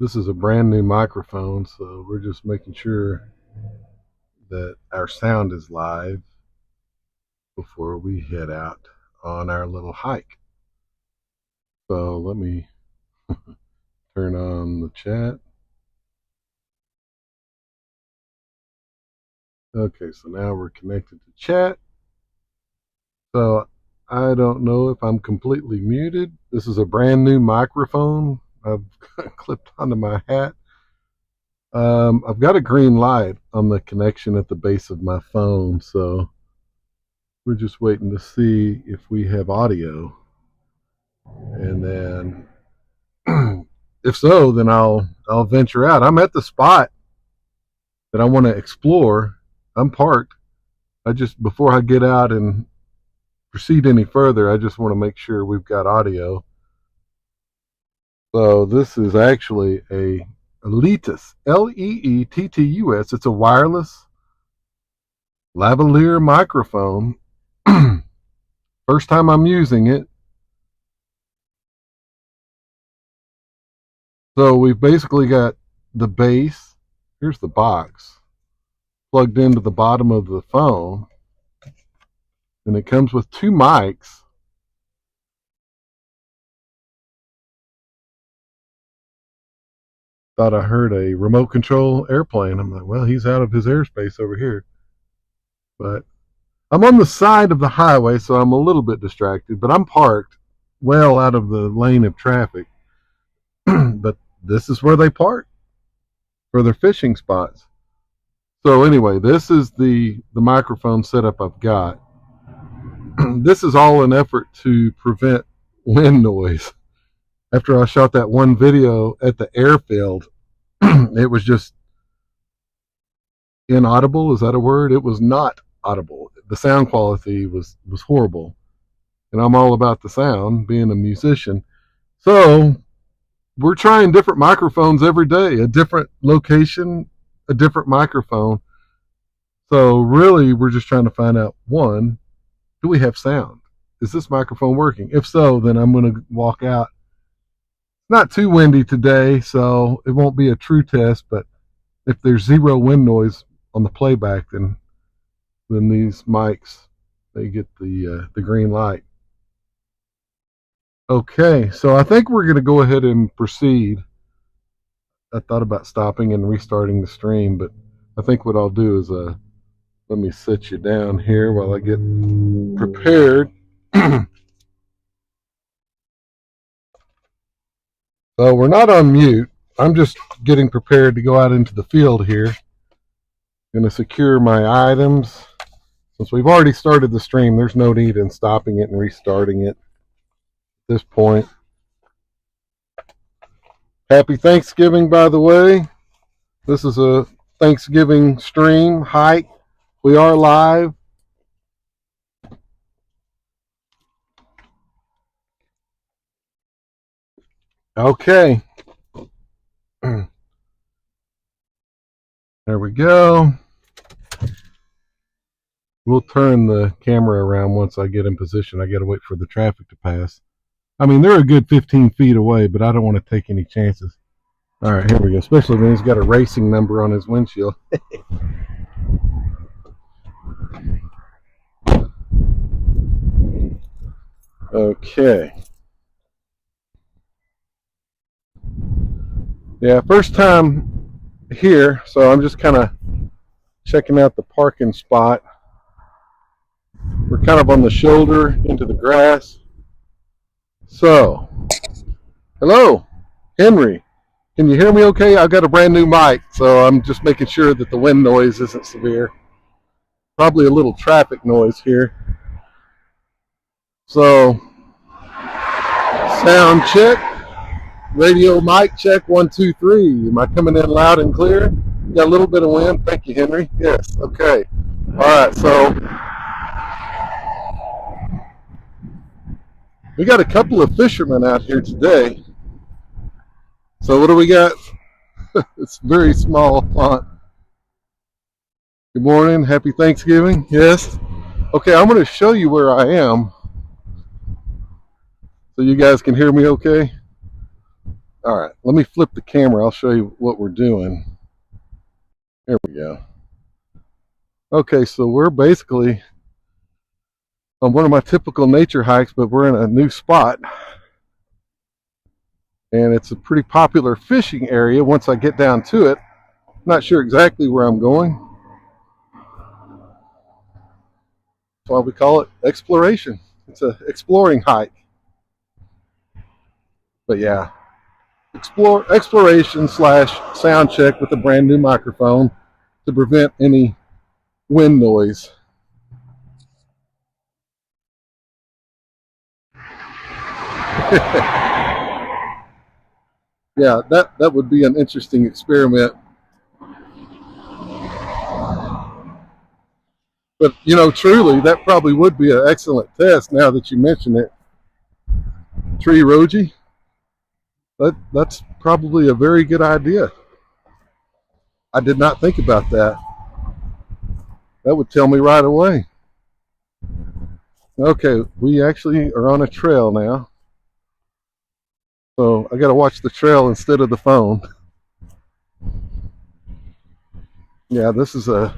This is a brand new microphone, so we're just making sure that our sound is live before we head out on our little hike. So let me turn on the chat. Okay, so now we're connected to chat. So I don't know if I'm completely muted. This is a brand new microphone I've clipped onto my hat. I've got a green light on the connection at the base of my phone, so we're just waiting to see if we have audio. And then if so, then I'll venture out. I'm at the spot that I want to explore. I'm parked. I just before I get out and proceed any further, I just want to make sure we've got audio. So this is actually a Leetus, Leettus. It's a wireless lavalier microphone. First time I'm using it. So we've basically got the base. Here's the box plugged into the bottom of the phone. And it comes with two mics. Thought I heard a remote control airplane. I'm like, well, he's out of his airspace over here. But I'm on the side of the highway, so I'm a little bit distracted. But I'm parked well out of the lane of traffic. But this is where they park for their fishing spots. So anyway, this is the microphone setup I've got. This is all an effort to prevent wind noise. After I shot that one video at the airfield, it was just inaudible. Is that a word? It was not audible. The sound quality was horrible. And I'm all about the sound, being a musician. So we're trying different microphones every day, a different location, a different microphone. So really, we're just trying to find out, one, do we have sound? Is this microphone working? If so, then I'm going to walk out. Not too windy today, so it won't be a true test, but if there's zero wind noise on the playback, then these mics, they get the green light. Okay, so I think we're going to go ahead and proceed. I thought about stopping and restarting the stream, but I think what I'll do is let me sit you down here while I get prepared. So we're not on mute. I'm just getting prepared to go out into the field here. Going to secure my items. Since we've already started the stream, there's no need in stopping it and restarting it at this point. Happy Thanksgiving, by the way. This is a Thanksgiving stream hike. We are live. Okay. There we go. We'll turn the camera around once I get in position. I got to wait for the traffic to pass. I mean, they're a good 15 feet away, but I don't want to take any chances. All right, here we go. Especially when he's got a racing number on his windshield. Okay. Yeah, first time here, so I'm just kind of checking out the parking spot. We're kind of on the shoulder into the grass. So, hello, Henry. Can you hear me okay? I've got a brand new mic, so I'm just making sure that the wind noise isn't severe. Probably a little traffic noise here. So, sound check. Radio mic check, 1, 2, 3. Am I coming in loud and clear? Got a little bit of wind. Thank you, Henry. Yes, okay. All right, so we got a couple of fishermen out here today. So what do we got? It's very small font. Good morning. Happy Thanksgiving. Yes. Okay, I'm going to show you where I am so you guys can hear me okay. All right, let me flip the camera. I'll show you what we're doing. There we go. Okay, so we're basically on one of my typical nature hikes, but we're in a new spot. And it's a pretty popular fishing area once I get down to it. Not sure exactly where I'm going. That's why we call it exploration. It's an exploring hike. But yeah, exploration slash sound check with a brand new microphone to prevent any wind noise. Yeah, that would be an interesting experiment. But you know, truly, that probably would be an excellent test. Now that you mention it, tree roji. That's probably a very good idea. I did not think about that. That would tell me right away. Okay, we actually are on a trail now. So I got to watch the trail instead of the phone. Yeah, this is a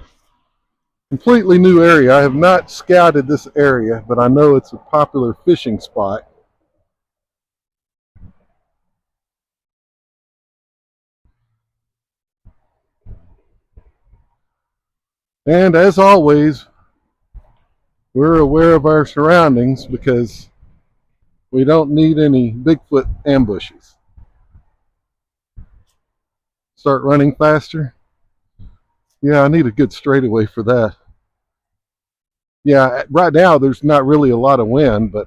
completely new area. I have not scouted this area, but I know it's a popular fishing spot. And as always, we're aware of our surroundings because we don't need any Bigfoot ambushes. Start running faster. Yeah, I need a good straightaway for that. Yeah, right now there's not really a lot of wind, but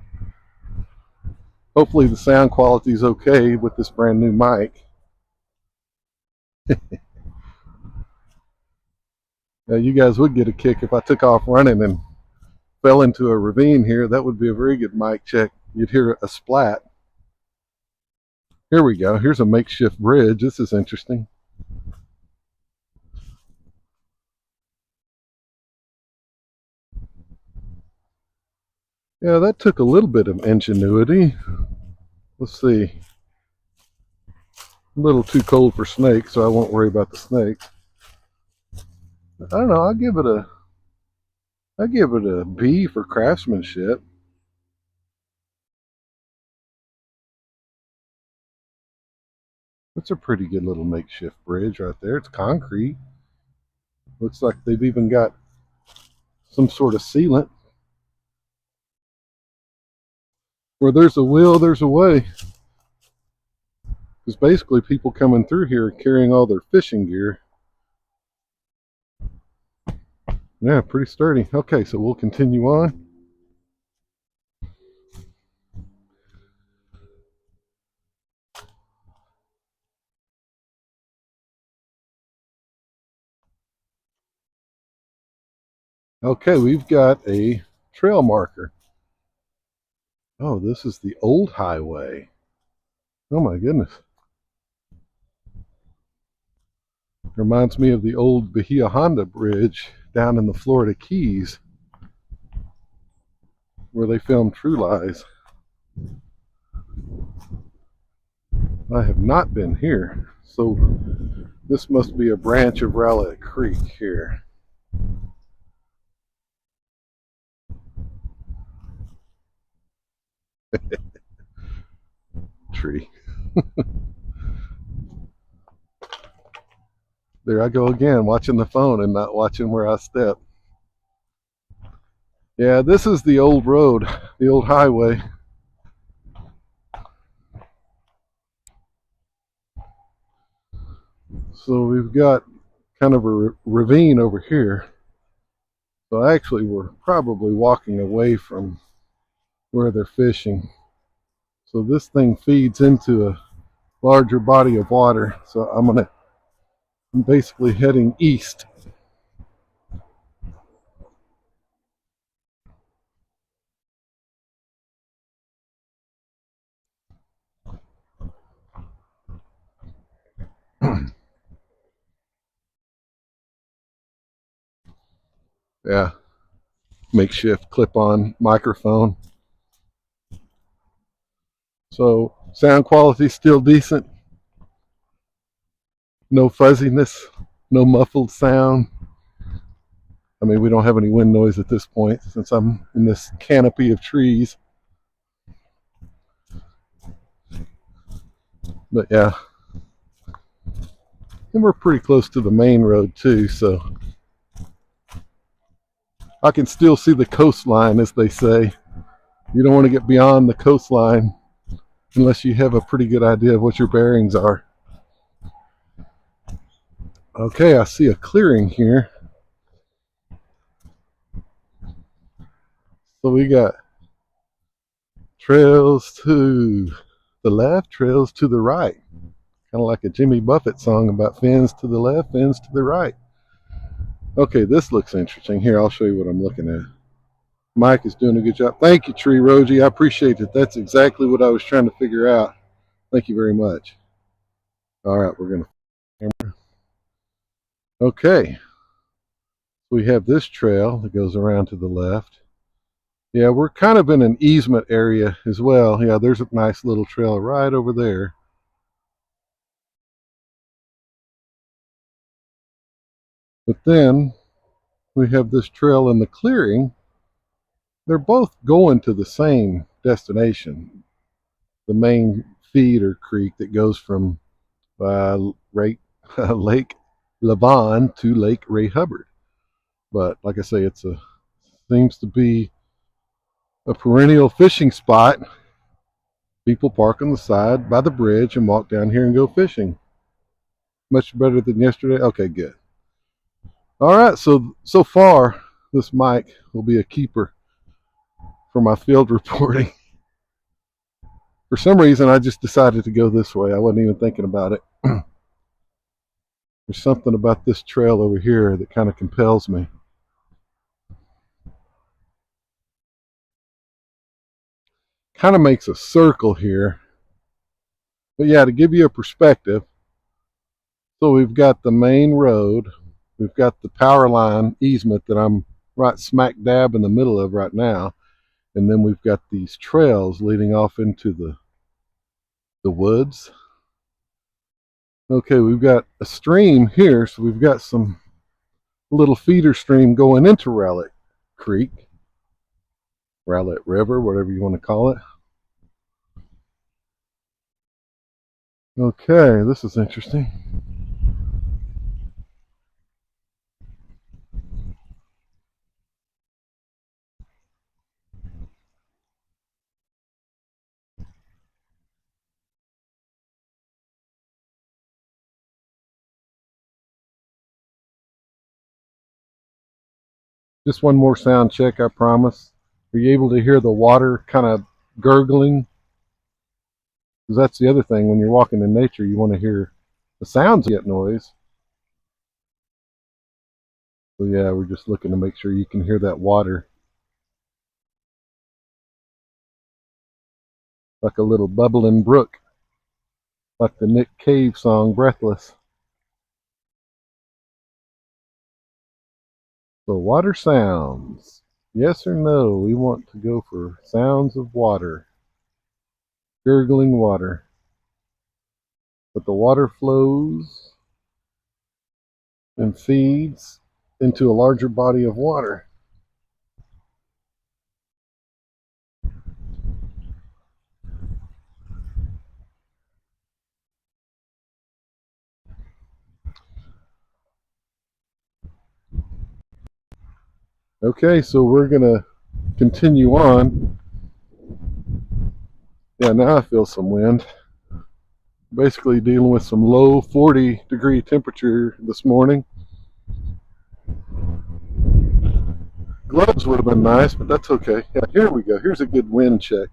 hopefully the sound quality is okay with this brand new mic. You guys would get a kick if I took off running and fell into a ravine here. That would be a very good mic check. You'd hear a splat. Here we go. Here's a makeshift bridge. This is interesting. Yeah, that took a little bit of ingenuity. Let's see. A little too cold for snakes, so I won't worry about the snakes. I don't know. I give it a B for craftsmanship. That's a pretty good little makeshift bridge right there. It's concrete. Looks like they've even got some sort of sealant. Where there's a will, there's a way. Because basically people coming through here are carrying all their fishing gear. Yeah, pretty sturdy. Okay, so we'll continue on. Okay, we've got a trail marker. Oh, this is the old highway. Oh my goodness. Reminds me of the old Bahia Honda Bridge down in the Florida Keys where they filmed True Lies. I have not been here, so this must be a branch of Rowlett Creek here. Tree. There I go again, watching the phone and not watching where I step. Yeah, this is the old road, the old highway. So we've got kind of a ravine over here. So actually we're probably walking away from where they're fishing. So this thing feeds into a larger body of water. So I'm basically heading east. Yeah, makeshift clip-on microphone. So sound quality still decent. No fuzziness, no muffled sound. I mean, we don't have any wind noise at this point since I'm in this canopy of trees. But yeah, and we're pretty close to the main road too, so I can still see the coastline, as they say. You don't want to get beyond the coastline unless you have a pretty good idea of what your bearings are. Okay, I see a clearing here. So we got trails to the left, trails to the right. Kind of like a Jimmy Buffett song about fins to the left, fins to the right. Okay, this looks interesting. Here, I'll show you what I'm looking at. Mike is doing a good job. Thank you, Tree Rogie. I appreciate it. That's exactly what I was trying to figure out. Thank you very much. All right, we're going to. Okay, we have this trail that goes around to the left. Yeah, we're kind of in an easement area as well. Yeah, there's a nice little trail right over there. But then we have this trail in the clearing. They're both going to the same destination, the main feed or creek that goes from Lake Lavon to Lake Ray Hubbard. But like I say, seems to be a perennial fishing spot. People park on the side by the bridge and walk down here and go fishing. Much better than yesterday. Okay, good. All right, so far this mic will be a keeper for my field reporting. For some reason, I just decided to go this way. I wasn't even thinking about it. There's something about this trail over here that kind of compels me. Kind of makes a circle here. But yeah, to give you a perspective, so we've got the main road, we've got the power line easement that I'm right smack dab in the middle of right now, and then we've got these trails leading off into the woods. Okay, we've got a stream here, so we've got some little feeder stream going into Rowlett Creek, Rowlett River, whatever you want to call it. Okay, this is interesting. Just one more sound check, I promise. Are you able to hear the water kind of gurgling? Because that's the other thing. When you're walking in nature, you want to hear the sounds get noise. So yeah, we're just looking to make sure you can hear that water. Like a little bubbling brook. Like the Nick Cave song, Breathless. So water sounds. Yes or no? We want to go for sounds of water. Gurgling water. But the water flows and feeds into a larger body of water. Okay, so we're going to continue on. Yeah, now I feel some wind. Basically dealing with some low 40-degree temperature this morning. Gloves would have been nice, but that's okay. Yeah, here we go. Here's a good wind check.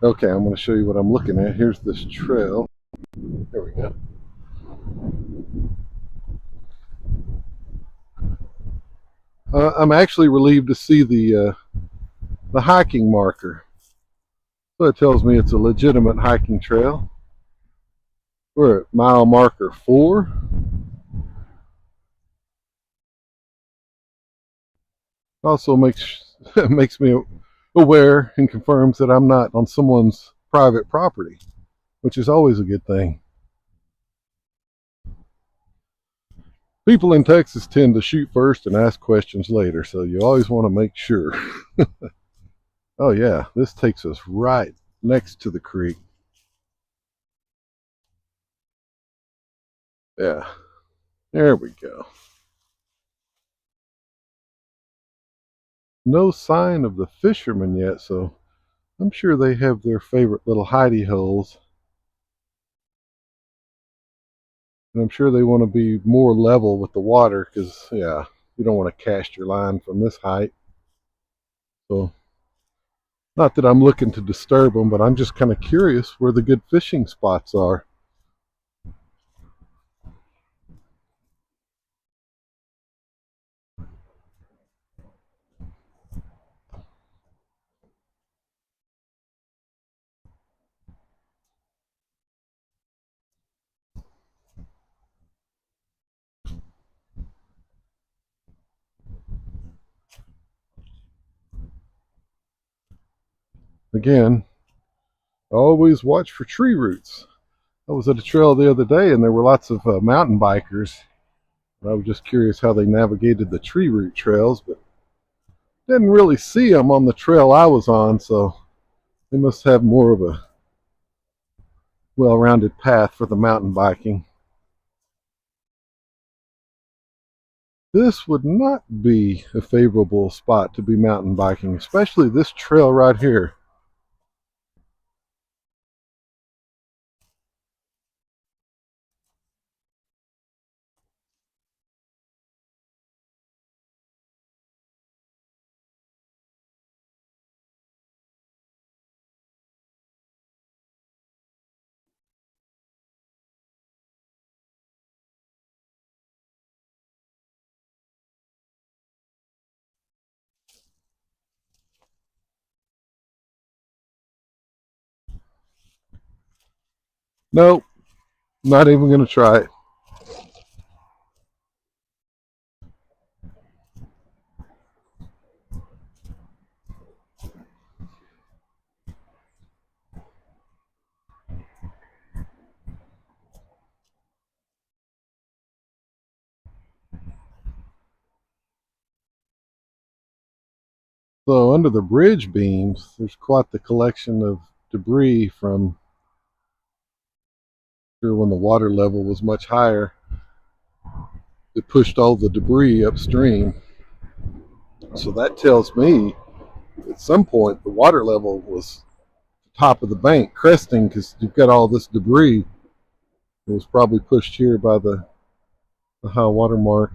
Okay, I'm going to show you what I'm looking at. Here's this trail. There we go. I'm actually relieved to see the hiking marker. So it tells me it's a legitimate hiking trail. We're at mile marker 4. Also makes me aware and confirms that I'm not on someone's private property, which is always a good thing. People in Texas tend to shoot first and ask questions later, so you always want to make sure. Oh yeah, this takes us right next to the creek. Yeah, there we go. No sign of the fishermen yet, so I'm sure they have their favorite little hidey holes. And I'm sure they want to be more level with the water because, yeah, you don't want to cast your line from this height. So, not that I'm looking to disturb them, but I'm just kind of curious where the good fishing spots are. Again, always watch for tree roots. I was at a trail the other day and there were lots of mountain bikers. I was just curious how they navigated the tree root trails, but didn't really see them on the trail I was on, so they must have more of a well-rounded path for the mountain biking. This would not be a favorable spot to be mountain biking, especially this trail right here. Nope, not even going to try it. So under the bridge beams, there's quite the collection of debris from sure when the water level was much higher. It pushed all the debris upstream. So that tells me at some point the water level was top of the bank cresting because you've got all this debris. It was probably pushed here by the high water mark.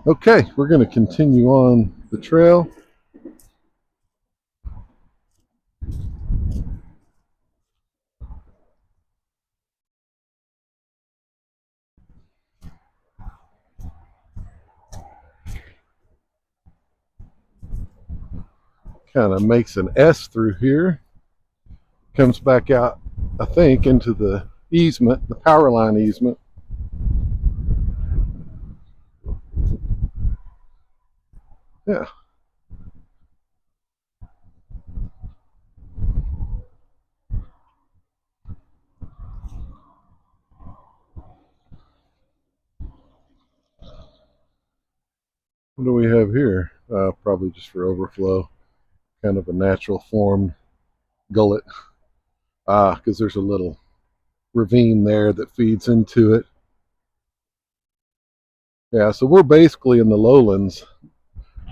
Okay, we're going to continue on the trail. Kind of makes an S through here. Comes back out, I think, into the easement, the power line easement. Yeah. What do we have here? Probably just for overflow. Kind of a natural formed gullet. Because there's a little ravine there that feeds into it. Yeah, so we're basically in the lowlands,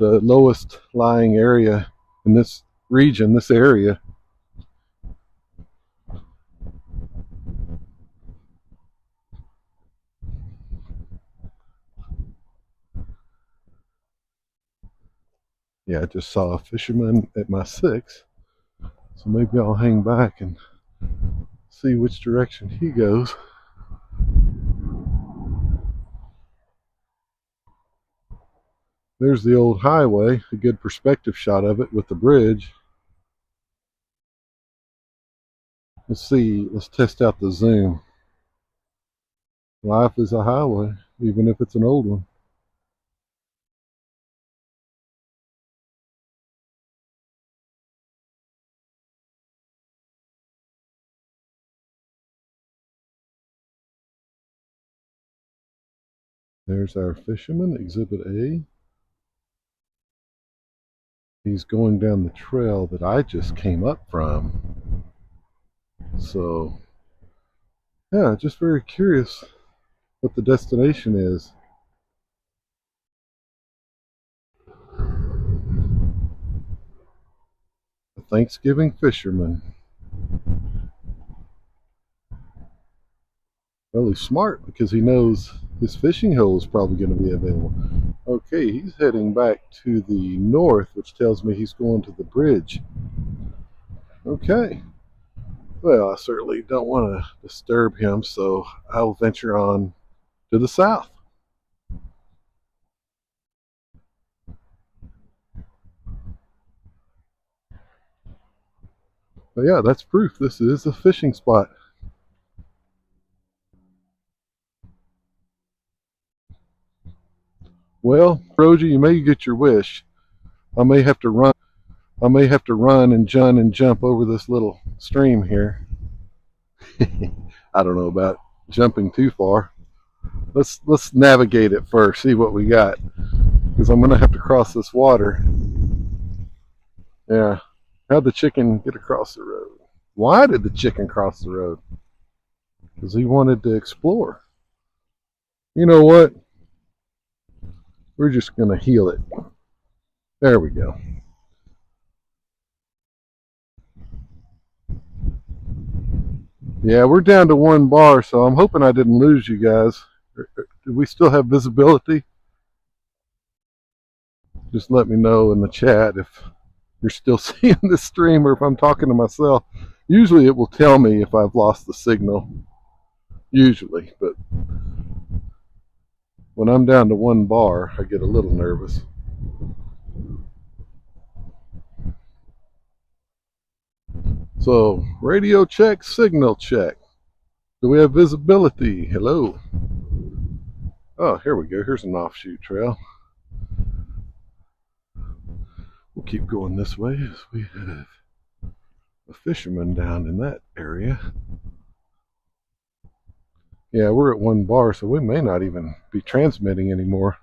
the lowest lying area in this region, this area. Yeah, I just saw a fisherman at my 6, so maybe I'll hang back and see which direction he goes. There's the old highway, a good perspective shot of it with the bridge. Let's see, let's test out the zoom. Life is a highway, even if it's an old one. There's our fisherman, Exhibit A. He's going down the trail that I just came up from. So, yeah, just very curious what the destination is. A Thanksgiving fisherman. Well, he's smart because he knows his fishing hole is probably going to be available. Okay, he's heading back to the north, which tells me he's going to the bridge. Okay. Well, I certainly don't want to disturb him, so I'll venture on to the south. But yeah, that's proof this is a fishing spot. Well, Rosie, you may get your wish. I may have to run. I may have to run and jump over this little stream here. I don't know about jumping too far. Let's navigate it first. See what we got, because I'm gonna have to cross this water. Yeah. How'd the chicken get across the road? Why did the chicken cross the road? Because he wanted to explore. You know what? We're just gonna heal it. There we go. Yeah, we're down to one bar, so I'm hoping I didn't lose you guys. Do we still have visibility? Just let me know in the chat if you're still seeing the stream or if I'm talking to myself. Usually it will tell me if I've lost the signal. Usually, but when I'm down to one bar, I get a little nervous. So, radio check, signal check. Do we have visibility? Hello. Oh, here we go. Here's an offshoot trail. We'll keep going this way as we have a fisherman down in that area. Yeah, we're at one bar, so we may not even be transmitting anymore.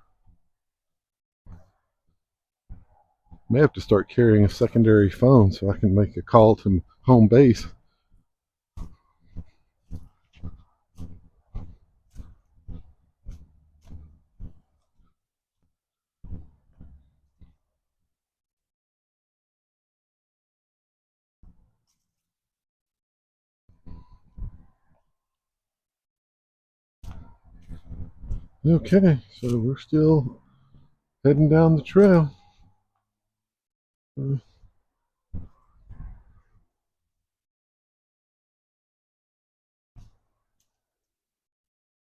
May have to start carrying a secondary phone so I can make a call to home base. Okay, so we're still heading down the trail.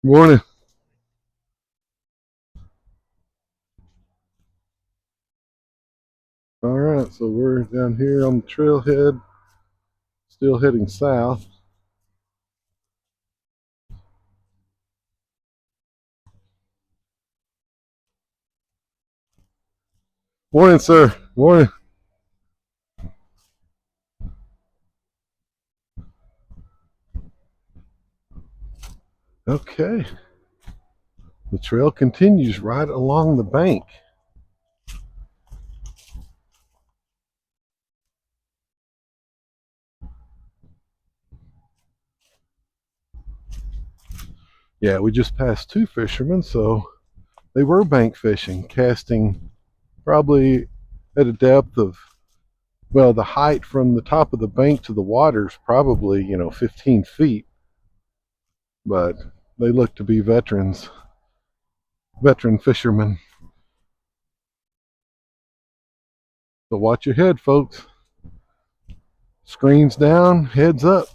Morning. All right, so we're down here on the trailhead, still heading south. Morning, sir. Morning. Okay. The trail continues right along the bank. Yeah, we just passed two fishermen, so they were bank fishing, casting probably at a depth of, well, the height from the top of the bank to the water is probably, 15 feet, but they look to be veteran fishermen. So watch your head, folks. Screens down, heads up.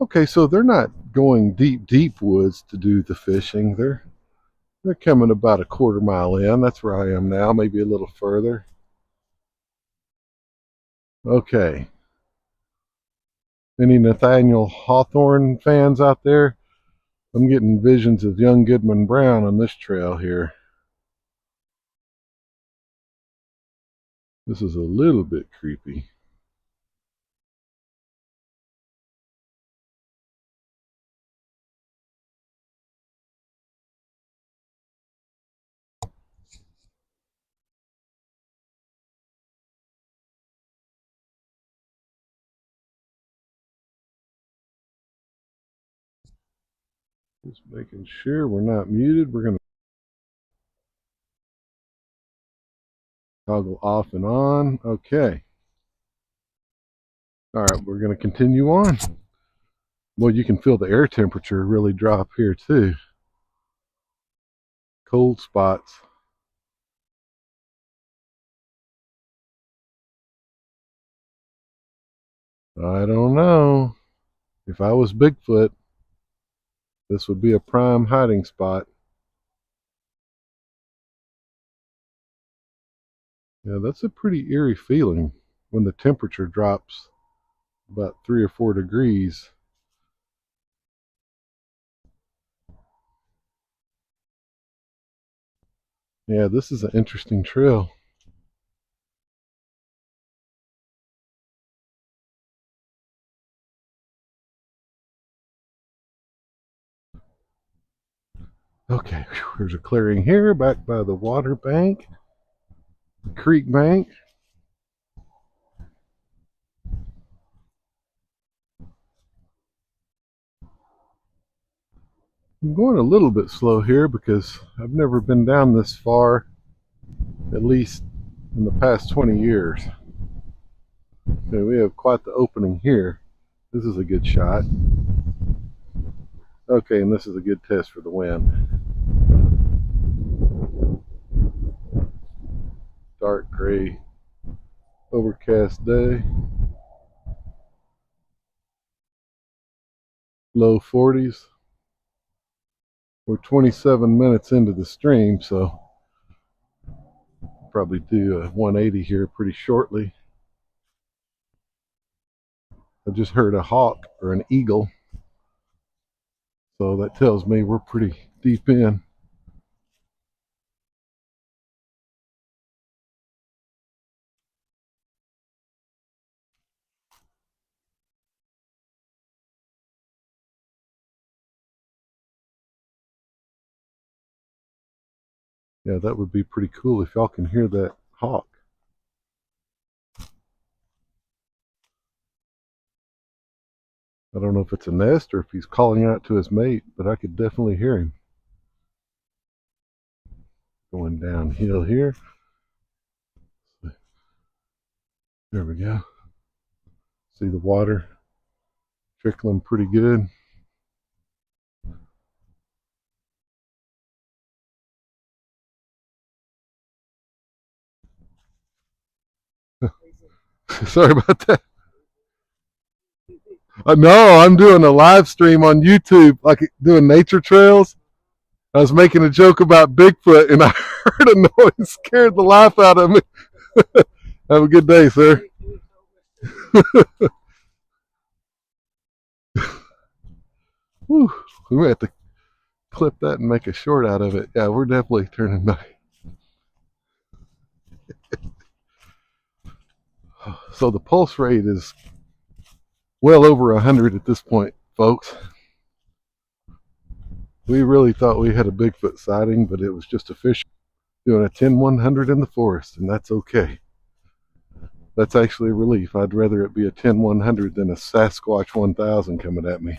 Okay, so they're not going deep woods to do the fishing. They're coming about a quarter mile in. That's where I am now, maybe a little further. Okay. Any Nathaniel Hawthorne fans out there? I'm getting visions of young Goodman Brown on this trail here. This is a little bit creepy. Just making sure we're not muted. We're going to toggle off and on. Okay. All right, we're going to continue on. Well, you can feel the air temperature really drop here too. Cold spots. I don't know. If I was Bigfoot, this would be a prime hiding spot. Yeah, that's a pretty eerie feeling when the temperature drops about 3 or 4 degrees. Yeah, this is an interesting trail. Okay, there's a clearing here back by the water bank, the creek bank. I'm going a little bit slow here because I've never been down this far, at least in the past 20 years. Okay, we have quite the opening here. This is a good shot. Okay, and this is a good test for the wind. Dark gray, overcast day. Low 40s. We're 27 minutes into the stream, so probably do a 180 here pretty shortly. I just heard a hawk or an eagle, so that tells me we're pretty deep in. Yeah, that would be pretty cool if y'all can hear that hawk. I don't know if it's a nest or if he's calling out to his mate, but I could definitely hear him. Going downhill here. There we go. See the water trickling pretty good. Sorry about that. No, I'm doing a live stream on YouTube, like doing nature trails. I was making a joke about Bigfoot, and I heard a noise, scared the life out of me. Have a good day, sir. Whew, we might have to clip that and make a short out of it. Yeah, we're definitely turning back. So the pulse rate is well over 100 at this point, folks. We really thought we had a Bigfoot sighting, but it was just a fish doing a 10-100 in the forest, and that's okay. That's actually a relief. I'd rather it be a 10-100 than a Sasquatch 1000 coming at me.